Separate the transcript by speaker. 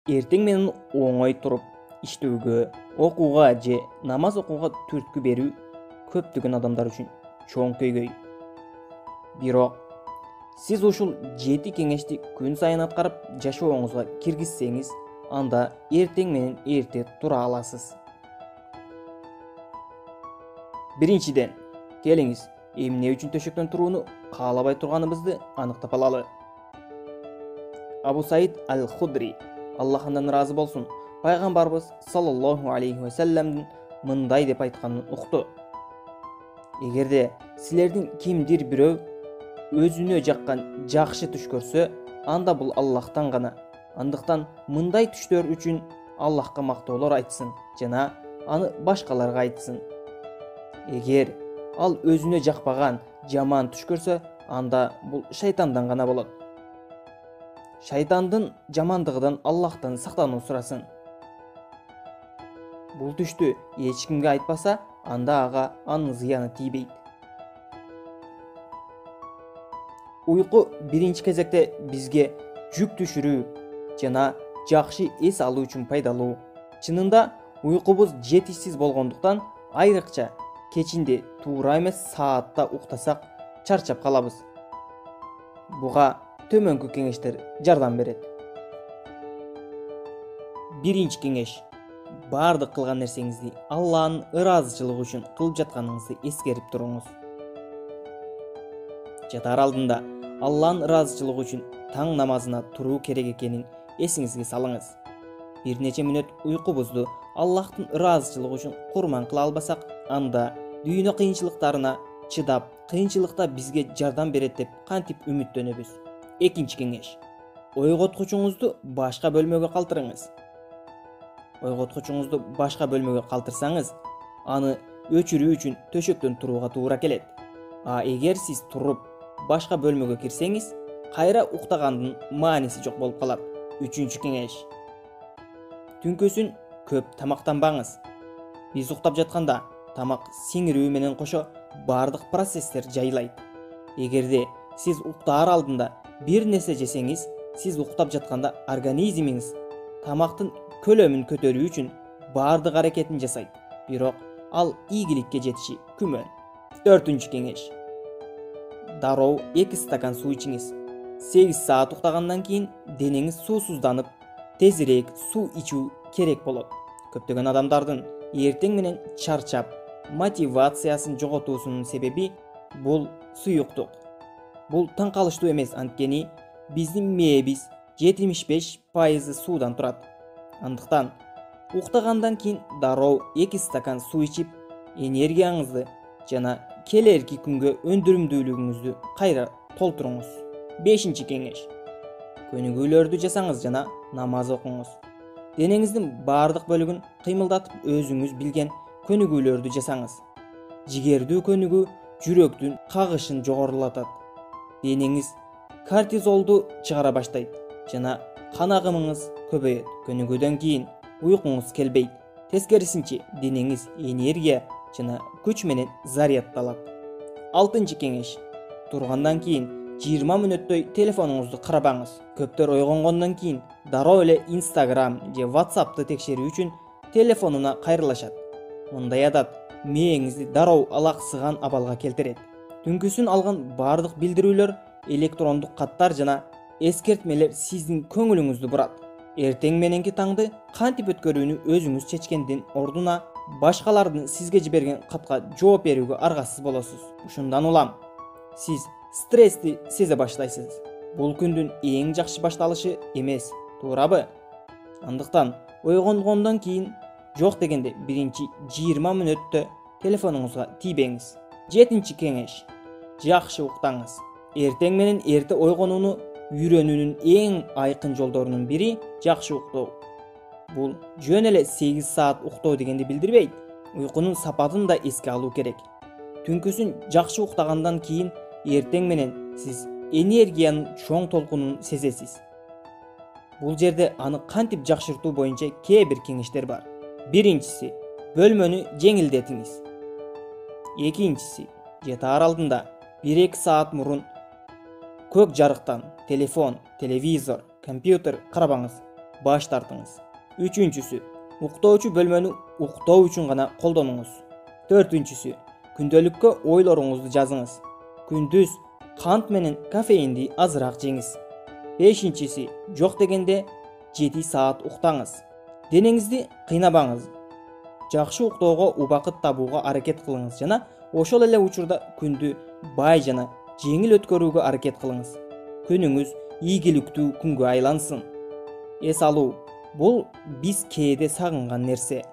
Speaker 1: эртең менен оңой туруп иштөөгө, окууга же намаз окууга түрткү берүү көптөгөн адамдар үчүн чоң көйгөй. Бирок сиз ушул 7 кеңешти күн сайын аткарып жашооңузга киргизсеңиз, анда эртең менен эрте тура аласыз. Биринчиден, келиңиз эмне үчүн төшөктөн турууну каалабай турганыбызды аныктап алалы. Абу Саид аль-Худри, Аллахтан разы болсун, пайгамбарыбыз саллаллаху алейхи ва салламдын мындай деп айтканын укту. Эгерде силердин кимдир бирөө өзүнө жаккан жакшы түш көрсө, анда бул Аллахтан гана. Андыктан мындай түштөр үчүн Аллахка мактоолор айтсын жана аны башкаларга айтсын. Эгер ал өзүнө жакпаган жаман түш көрсө, анда бул шайтандан гана болот. Шайтандын жамандыгынан Аллахтан сактануу сурасын. Бул түштү эч кимге айтпаса, анда ага анын зыяны тийбейт. Уйку биринчи кезекте бизге жүк түшүрүү жана жакшы эс алуу үчүн пайдалуу. Чынында уйкубуз жетишсиз болгондуктан айрыкча кечинде туура эмес саатта уктасак чарчап калабыз. Буга төмөнкү кеңештер жардам берет. Биринчи кеңеш: бардык кылган нерсеңизди Алланын ыраазычылыгы үчүн кылып жатканыңызды эскерип туруңуз. Жатар алдында Алланын ыраазычылыгы үчүн таң намазына туруу керек экенин эсиңизге салыңыз. Бир нече мүнөт уйкубузду Аллахтын ыраазычылыгы үчүн курман кыла албасак, анда дүйнө кыйынчылыктарына чыдап, кыйынчылыкта бизге жардам берет деп кантип үмүттөнөбүз. Экинчи кеңеш: ойготкучуңузду башка бөлмөгө калтырыңыз. Ойготкучуңузду башка бөлмөгө калтырсаңыз, аны өчүрүү үчүн төшөктөн турууга туура келет. А эгер сиз туруп башка бөлмөгө кирсеңиз, кайра уктагандын мааниси жок болуп калат. Үчүнчү кеңеш: түнкөсүн көп тамактанбаңыз. Биз уктап жатканда тамак сиңирүү менен кошо бардык процесстер жайлайт. Эгерде сиз уктаар алдында бир нерсе жесеңиз, сиз уктап жатканда организмиңиз тамактын көлөмүн көтөрүү үчүн бардык аракетин жасайт. Бирок ал ийгиликке жетиши күмөн. Төртүнчү кеңеш: дароо 2 стакан суу ичиңиз. 8 саат уктагандан кийин денеңиз суусузданып, тезирээк суу ичүү керек болот. Көптөгөн адамдардын эртең менен чарчап, мотивациясын жоготуусунун себеби бул суюктук. Бул таң калыштуу эмес, анткени биздин мээбиз 75% суудан турат. Андыктан уктагандан кийин дароо 2 стакан суу ичип, энергияңызды жана келерки күнгө өндүрүмдүүлүгүңүздү кайра толтуруңуз. Бешинчи кеңеш: көнүгүүлөрдү жасаңыз жана намаз окуңуз. Денеңиздин бардык бөлүгүн кыймылдатып, өзүңүз билген көнүгүүлөрдү жасаңыз. Жигердүү көнүгүү жүрөктүн кагышын жогорулатат. Денеңиз кортизолду чыгара баштайт жана кан агымыңыз көбөйөт. Көнүгүүдөн кийин уйкуңуз келбейт. Тескерисинче, денеңиз энергия жана күч менен заряддалат. Алтынчы кеңеш: тургандан кийин 20 мүнөттөй телефонуңузду карабаңыз. Көптөр ойгонгондон кийин дароо эле Instagram же WhatsApp'ты текшерүү үчүн телефонуна кайрылышат. Мындай адат мээңизди дароо алаксыган абалга келтирет. Түнкүсүн алган бардык билдирүүлөр, электрондук каттар жана эскертмелер сиздин көңүлүңүздү бурат. Эртең мененки таңды кантип өткөрүүнү өзүңүз чечкендин ордуна башкалардын сизге жиберген катка жооп берүүгө аргасыз болосуз. Ушундан улам сиз стрессти сезе баштайсыз. Бул күндүн эң жакшы башталышы эмес, туурабы? Андыктан ойгонгондон кийин жок дегенде биринчи 20 мүнөттө телефонуңузга тийбеңиз. Жетинчи кеңеш: жакшы уктаңыз. Эртең менен эрте ойгонууну үйрөнүүнүн эң айкын жолдорунун бири жакшы уктоо. Бул жөн эле 8 саат уктоо дегенди билдирбейт. Уйкунун сапатын да эске алуу керек. Түнкүсүн жакшы уктагандан кийин эртең менен сиз энергиянын чоң толкунун сезесиз. Бул жерде аны кантип жакшыртуу боюнча кээ бир кеңештер бар. Биринчиси: бөлмөнү жеңилдетиңиз. Экинчиси: жатаар алдында 1-2 саат мурун көк жарыктан телефон, телевизор, компьютер карабаңыз. баш тартыңыз. Үчүнчүсү, уктоочу бөлмөнү уктоо үчүн гана колдонуңуз. Төртүнчүсү, күндөлүккө ойлоруңузду жазыңыз. Күндүз кант менен кофеинди азыраак жеңиз. Бешинчиси, жок дегенде 7 саат уктаңыз. Денеңизди кыйнабаңыз. Жакшы уктоого убакыт табууга аракет кылыңыз жана ошол эле учурда күндү бай жана жеңил өткөрүүгө аракет кылыңыз. Күнүңүз ийгиликтүү күнгө айлансын. Эс алуу, бул биз кээде сагынган нерсе.